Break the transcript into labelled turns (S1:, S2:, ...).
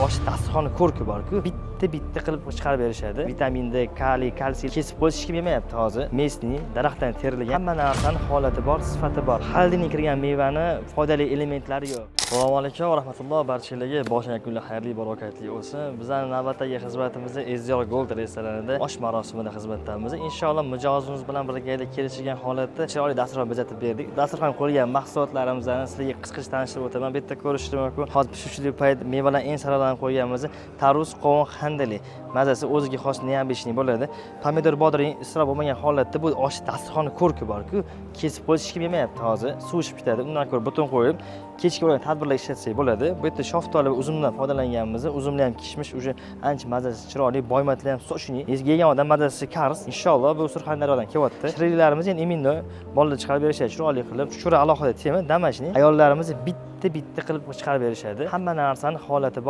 S1: osh dasturxoni ko'rki bor-ku, bitta qilib chiqarib berishadi. Vitamin D, kaliy, kalsiy kesib qo'yish hech kim yemayapti hozir. Mesni daraxtdan terilgan hamma narsani holati bor, sifati bor. Xolodilnikka kirgan mevani foydali elementlari yo'q. Assalomu alaykum va rahmatulloh, barchalarga boshdan kunlar xayrli, barokatli bo'lsin. Bizning navbatdagi xizmatimizda Ezyor Gold restoranida osh marosimida xizmatdamiz. Inshaalloh mijozimiz bilan birgalikda kelishgan holatda chiroyli dasturxon bezatib berdik. Dasturxon qo'yilgan mahsulotlarimizni sizlarga qisqacha tanishtirib o'taman. Bu yerda ko'rishingiz mumkin. Hozir pishuvchilik payt mevalar eng saralab qo'yganmiz. Tarvuz, qovun, handali. Mazasi o'ziga xos neobishniy bo'ladi. Pomidor bodring isrof bo'lmagan holatda bu osh dasturxoni ko'rki bor-ku, kesib qo'yish hech kim yemayapti hozir. Suv ichib ketadi. Undan ko'ra butun qo'yib, kechki bo'lgan tadbirlar ishlatsak bo'ladi. Bu yerda shoftoli va uzumdan foydalanganmiz. Uzumli ham kishmish, o'sha ancha mazasi chiroyli, boymatli ham sochini. Yegan odam mazasi qarz. Inshaalloh bu Surxondaryodan kelyapti. Shiriklarimiz endi iminni bolalar chiqarib berishadi, chiroyli qilib. Shura alohida tema damashni. Ayollarimiz bitta qilib chiqarib berishadi. Hamma narsani holati bor.